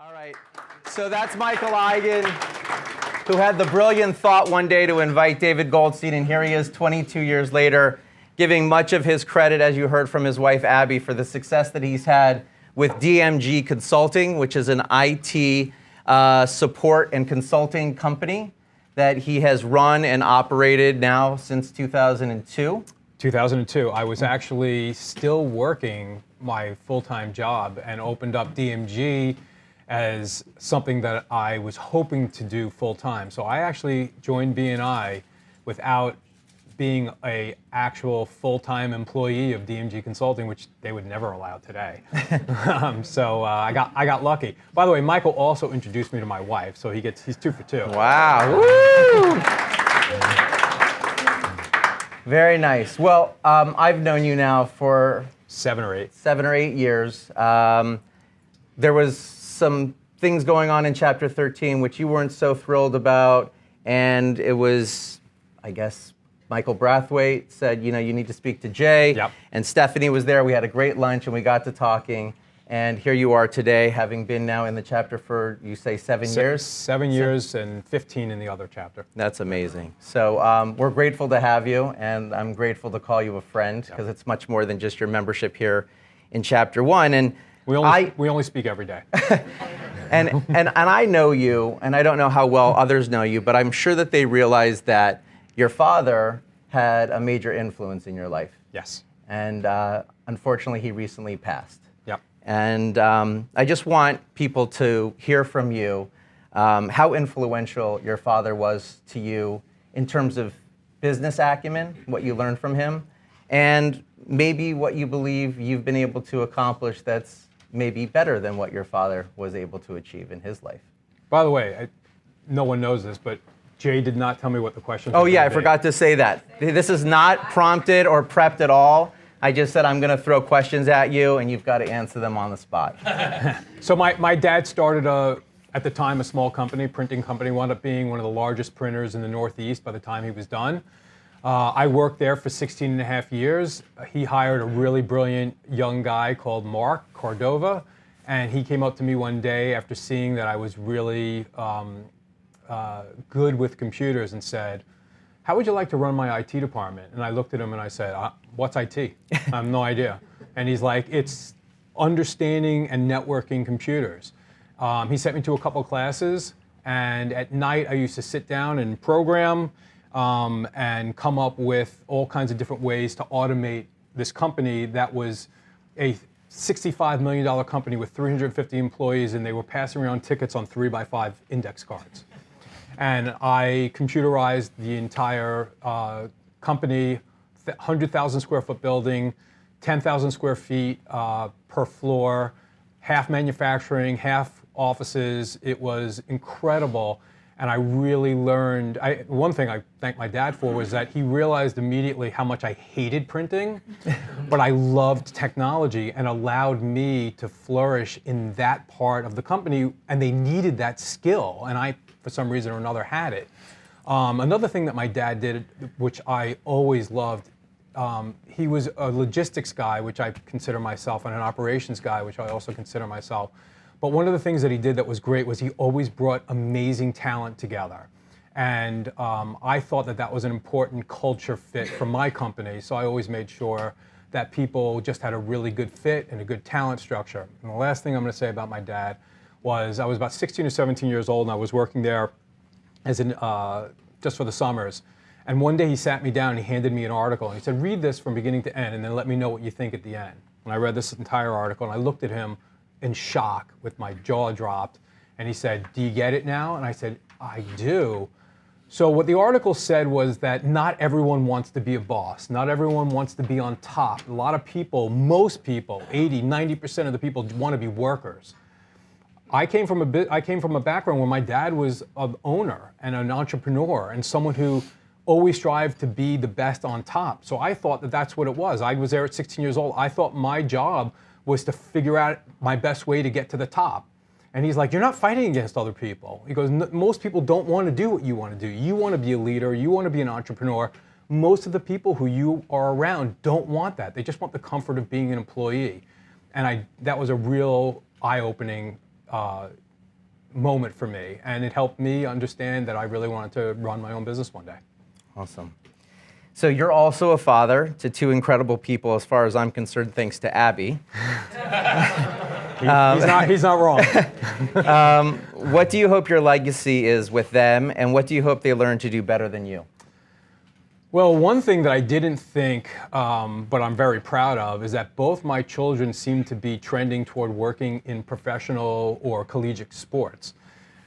All right, so that's Michael Eigen, who had the brilliant thought one day to invite David Goldstein, and here he is 22 years later, giving much of his credit, as you heard from his wife Abby, for the success that he's had with DMG Consulting, which is an IT support and consulting company that he has run and operated now since 2002. 2002. I was actually still working my full-time job and opened up DMG as something that I was hoping to do full-time. So I actually joined BNI without being an actual full-time employee of DMG Consulting, which they would never allow today. So I got lucky. By the way, Michael also introduced me to my wife, so he's 2 for 2. Wow. Woo! Very nice. Well, I've known you now for 7 or 8. 7 or 8 years. There was some things going on in Chapter 13 which you weren't so thrilled about, and it was, I guess, Michael Brathwaite said, you know, you need to speak to Jay. Yep. And Stephanie was there. We had a great lunch and we got to talking. And here you are today, having been now in the chapter for, you say, 7 years? 7 years and 15 in the other chapter. That's amazing. So we're grateful to have you, and I'm grateful to call you a friend, because it's much more than just your membership here in Chapter 1. And we only speak every day. and I know you, and I don't know how well others know you, but I'm sure that they realize that your father had a major influence in your life. Yes. And unfortunately, he recently passed. Yep. And I just want people to hear from you how influential your father was to you in terms of business acumen, what you learned from him, and maybe what you believe you've been able to accomplish that's maybe better than what your father was able to achieve in his life. By the way, no one knows this, but Jay did not tell me what the question was. Oh yeah, I forgot to say that. This is not prompted or prepped at all. I just said I'm going to throw questions at you, and you've got to answer them on the spot. So my dad started, at the time, a small company, printing company, wound up being one of the largest printers in the Northeast by the time he was done. I worked there for 16 and a half years. He hired a really brilliant young guy called Mark Cordova, and he came up to me one day after seeing that I was really good with computers and said, "How would you like to run my IT department?" And I looked at him and I said, "What's IT? I have no idea." And he's like, "It's understanding and networking computers." He sent me to a couple classes, and at night I used to sit down and program and come up with all kinds of different ways to automate this company that was a $65 million company with 350 employees, and they were passing around tickets on 3x5 index cards. And I computerized the entire company, 100,000 square foot building, 10,000 square feet per floor, half manufacturing, half offices. It was incredible. And I really learned, one thing I thank my dad for was that he realized immediately how much I hated printing, but I loved technology, and allowed me to flourish in that part of the company, and they needed that skill, and I, for some reason or another, had it. Another thing that my dad did, which I always loved, he was a logistics guy, which I consider myself, and an operations guy, which I also consider myself. But one of the things that he did that was great was he always brought amazing talent together. And I thought that that was an important culture fit for my company, so I always made sure that people just had a really good fit and a good talent structure. And the last thing I'm going to say about my dad was I was about 16 or 17 years old, and I was working there as just for the summers. And one day he sat me down and he handed me an article, and he said, "Read this from beginning to end, and then let me know what you think at the end." And I read this entire article, and I looked at him in shock with my jaw dropped, and he said, "Do you get it now?" And I said, "I do." So what the article said was that not everyone wants to be a boss. Not everyone wants to be on top. A lot of people, most people, 80, 90% of the people want to be workers. I came from a background where my dad was an owner and an entrepreneur and someone who always strived to be the best on top. So I thought that that's what it was. I was there at 16 years old. I thought my job was to figure out my best way to get to the top. And he's like, "You're not fighting against other people." He goes, "Most people don't want to do what you want to do. You want to be a leader. You want to be an entrepreneur. Most of the people who you are around don't want that. They just want the comfort of being an employee." And that was a real eye-opening moment for me, and it helped me understand that I really wanted to run my own business one day. Awesome. So you're also a father to two incredible people, as far as I'm concerned, thanks to Abby. He's not wrong. What do you hope your legacy is with them, and what do you hope they learn to do better than you? Well, one thing that I didn't think, but I'm very proud of, is that both my children seem to be trending toward working in professional or collegiate sports.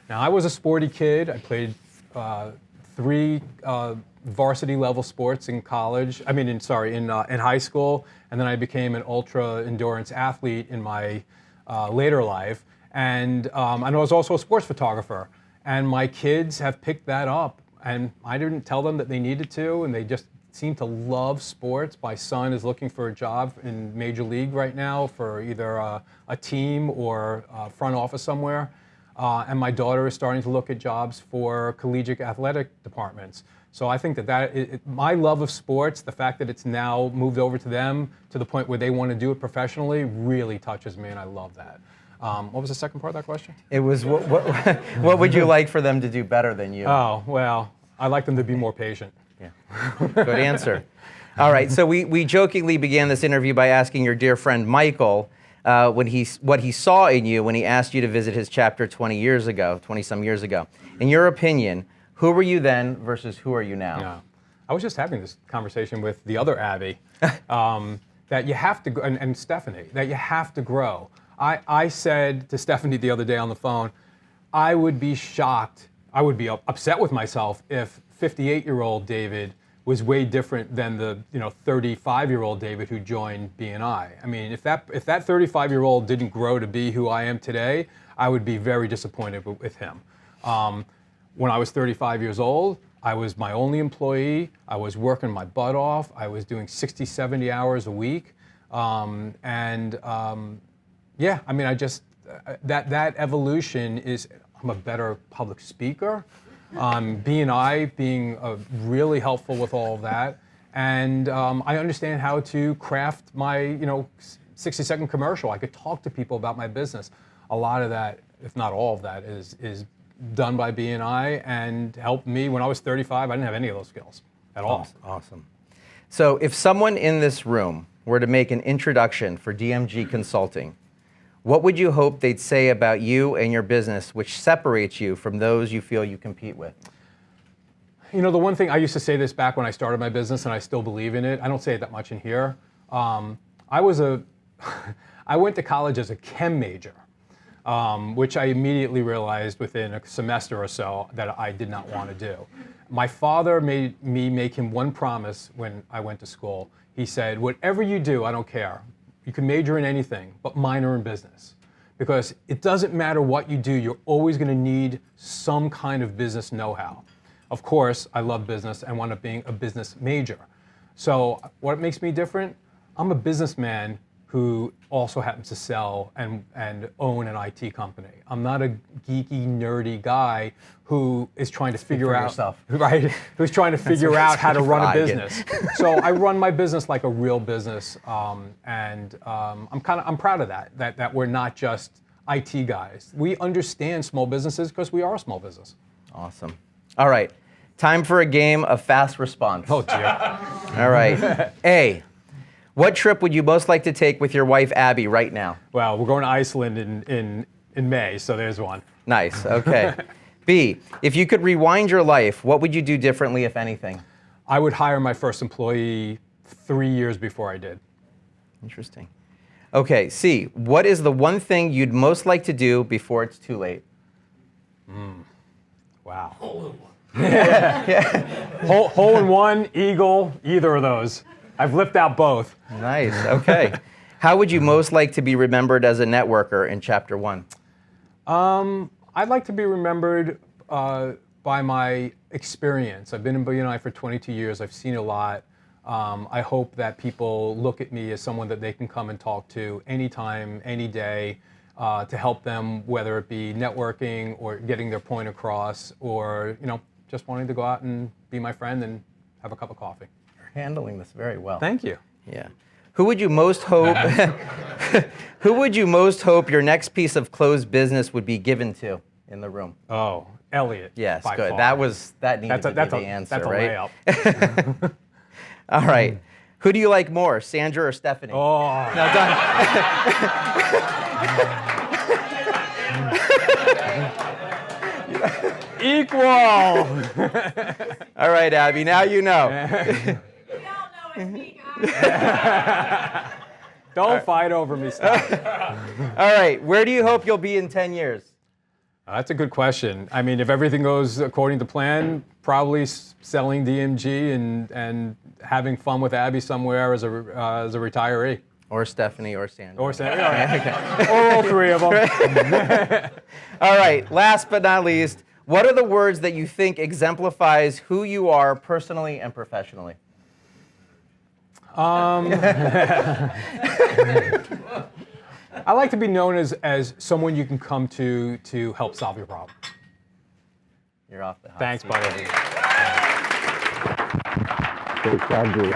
Now, I was a sporty kid. I played 3 varsity level sports in college. In high school, and then I became an ultra endurance athlete in my later life. And I was also a sports photographer. And my kids have picked that up. And I didn't tell them that they needed to, and they just seem to love sports. My son is looking for a job in Major League right now for either a team or front office somewhere. And my daughter is starting to look at jobs for collegiate athletic departments. So I think my love of sports, the fact that it's now moved over to them to the point where they want to do it professionally, really touches me, and I love that. What was the second part of that question? It was what would you like for them to do better than you? Oh, well, I'd like them to be more patient. Yeah, good answer. All right, so we jokingly began this interview by asking your dear friend Michael what he saw in you when he asked you to visit his chapter 20-some years ago. In your opinion, who were you then versus who are you now? Yeah. I was just having this conversation with the other Abby, that you have to, and Stephanie, that you have to grow. I said to Stephanie the other day on the phone, I would be shocked, I would be upset with myself if 58-year-old David was way different than the 35-year-old David who joined BNI. I mean, if that 35-year-old didn't grow to be who I am today, I would be very disappointed with him. When I was 35 years old, I was my only employee. I was working my butt off. I was doing 60, 70 hours a week. Yeah, I mean, that evolution is, I'm a better public speaker. BNI being really helpful with all of that. And I understand how to craft my 60-second commercial. I could talk to people about my business. A lot of that, if not all of that, is done by BNI and helped me. When I was 35, I didn't have any of those skills at all. Awesome. So if someone in this room were to make an introduction for DMG Consulting, what would you hope they'd say about you and your business which separates you from those you feel you compete with? The one thing, I used to say this back when I started my business, and I still believe in it. I don't say it that much in here. I went to college as a chem major, which I immediately realized within a semester or so that I did not want to do. My father made me make him one promise when I went to school. He said, whatever you do, I don't care. You can major in anything, but minor in business. Because it doesn't matter what you do, you're always going to need some kind of business know-how. Of course, I love business and wound up being a business major. So what makes me different? I'm a businessman who also happens to sell and own an IT company. I'm not a geeky, nerdy guy who is trying to figure out right, who's trying to figure out how to run a business. So I run my business like a real business, and I'm proud of that we're not just IT guys. We understand small businesses because we are a small business. Awesome. All right, time for a game of fast response. Oh dear. All right. A, what trip would you most like to take with your wife, Abby, right now? Well, we're going to Iceland in May, so there's one. Nice, okay. B, if you could rewind your life, what would you do differently, if anything? I would hire my first employee 3 years before I did. Interesting. Okay, C, what is the one thing you'd most like to do before it's too late? Wow. Hole in one. Hole in one, eagle, either of those. I've lived out both. Nice, okay. How would you most like to be remembered as a networker in Chapter 1? I'd like to be remembered by my experience. I've been in BNI for 22 years. I've seen a lot. I hope that people look at me as someone that they can come and talk to anytime, any day, to help them, whether it be networking or getting their point across, or just wanting to go out and be my friend and have a cup of coffee. Handling this very well. Thank you. Yeah. Who would you most hope who would you most hope your next piece of closed business would be given to? in the room? Oh, Elliot. Yes, by good. far. That needed to be the answer, that's a right? layup. All right. Who do you like more, Sandra or Stephanie? Oh. No, done. Equal. All right, Abby, now you know. We all know it's me, guys. Don't fight over me, stop. All right, where do you hope you'll be in 10 years? That's a good question. I mean, if everything goes according to plan, probably selling DMG and having fun with Abby somewhere as a retiree. Or Stephanie or Sandra. Or Sandra. Or all three of them. All right, last but not least, what are the words that you think exemplifies who you are personally and professionally? I like to be known as someone you can come to help solve your problem. You're off the hot Thanks, seat. buddy. Great job, dude.